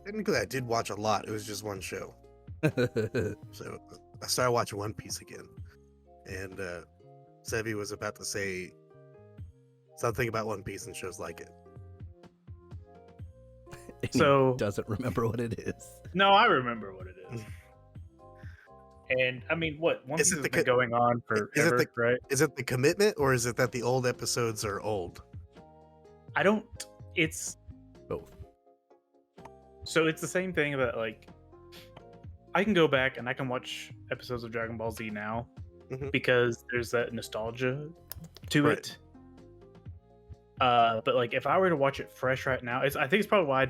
technically I did watch a lot. It was just one show. So I started watching One Piece again, and Seve was about to say something about One Piece and shows like it. So He doesn't remember what it is. no, I remember what it is. And I mean, what One Is Piece it has the been going on forever, right? Is it the commitment, or is it that the old episodes are old? I don't. It's Both. so it's the same thing that like I can go back and I can watch episodes of Dragon Ball Z now because there's that nostalgia to it. But like if I were to watch it fresh right now, I think it's probably why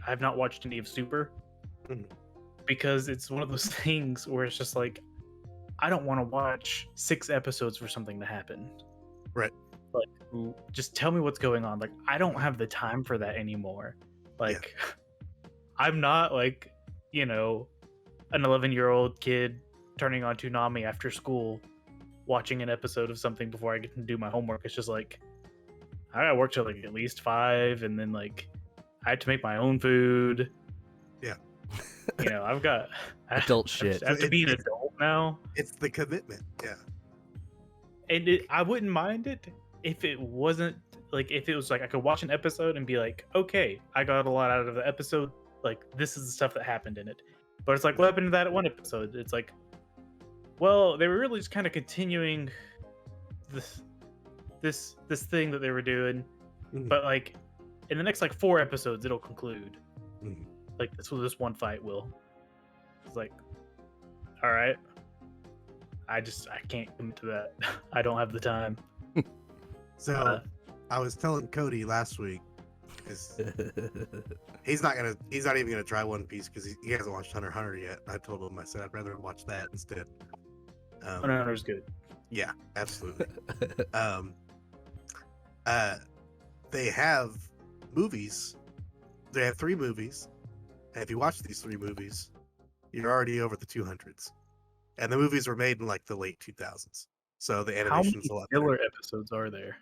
I've not watched any of Super. Because it's one of those things where it's just like I don't want to watch 6 episodes for something to happen. Right. Like just tell me what's going on. Like I don't have the time for that anymore. Like I'm not like, an 11-year-old kid turning on Toonami after school watching an episode of something before I get to do my homework. It's just like I gotta work till like at least 5, and then like I have to make my own food. Yeah. I've got Adult shit. I have to be an adult now. It's the commitment. Yeah. And I wouldn't mind it if it wasn't like, if it was like I could watch an episode and be like, okay, I got a lot out of the episode. Like this is the stuff that happened in it. But it's like, what happened to that one episode? It's like, well, they were really just kind of continuing this thing that they were doing, but like in the next like 4 episodes, it'll conclude. Like this one fight will. It's like, all right, I can't commit to that. I don't have the time. So I was telling Cody last week, he's not even gonna try One Piece because he hasn't watched Hunter x Hunter yet. I told him, I said I'd rather watch that instead. Hunter x Hunter's good. Yeah, absolutely. They have movies. They have 3 movies. And if you watch these 3 movies, you're already over the 200s. And the movies were made in like the late 2000s. So the animation's a lot better. How many filler episodes are there?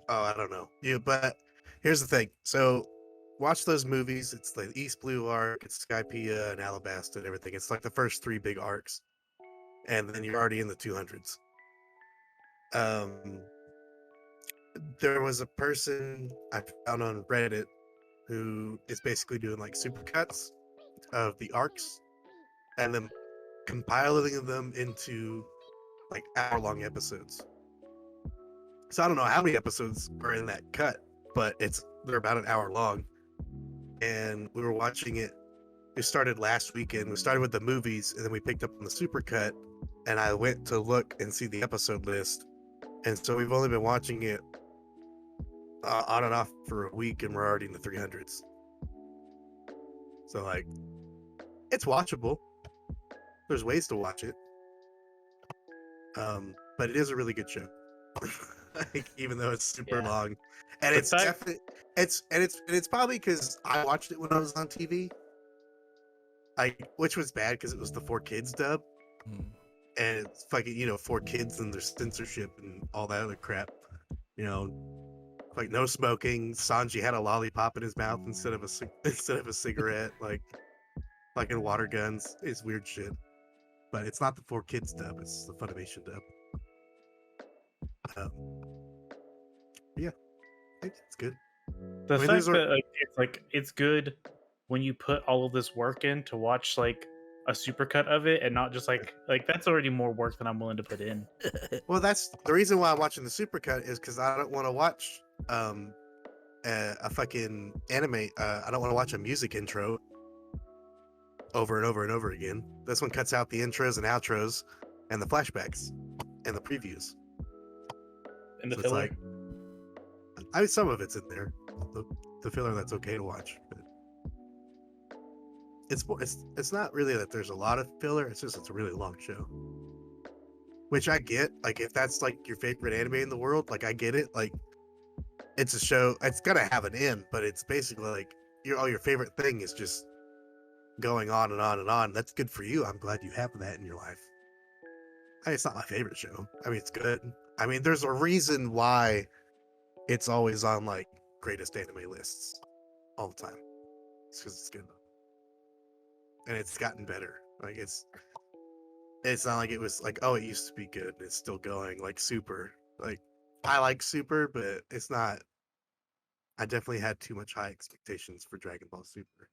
Oh, I don't know. Yeah, but here's the thing. So watch those movies. It's the East Blue arc, it's Skypiea and Alabasta and everything. It's like the first 3 big arcs. And then you're already in the 200s. There was a person I found on Reddit who is basically doing like supercuts of the arcs and then compiling them into like hour-long episodes. So I don't know how many episodes are in that cut, but they're about an hour long. And we were watching it. We started last weekend. We started with the movies, and then we picked up on the supercut. And I went to look and see the episode list. And so we've only been watching it on and off for a week, and we're already in the 300s. So like, it's watchable. There's ways to watch it. But it is a really good show. Like, even though it's super long, and it's definitely it's probably because I watched it when I was on TV, which was bad because it was the 4Kids dub, and it's fucking 4Kids and there's censorship and all that other crap, like no smoking. Sanji had a lollipop in his mouth instead of a cigarette, like fucking water guns. It's weird shit, but it's not the 4Kids dub; it's the Funimation dub. Yeah, I think it's good. The fact that it's good when you put all of this work in to watch like a supercut of it and not just like that's already more work than I'm willing to put in. Well, that's the reason why I'm watching the supercut is because I don't want to watch a fucking anime. I don't want to watch a music intro over and over and over again. This one cuts out the intros and outros and the flashbacks and the previews. And the filler? It's like, some of it's in there. The filler that's okay to watch. But it's not really that there's a lot of filler. It's just it's a really long show. Which I get. Like if that's like your favorite anime in the world, like I get it. Like it's a show. It's gotta have an end, but it's basically like your favorite thing is just going on and on and on. That's good for you. I'm glad you have that in your life. It's not my favorite show. I mean, it's good. I mean, there's a reason why it's always on like greatest anime lists all the time. It's because it's good, and it's gotten better. Like it's not like it was like, oh, it used to be good. It's still going. Like Super. Like I like Super, but it's not. I definitely had too much high expectations for Dragon Ball Super.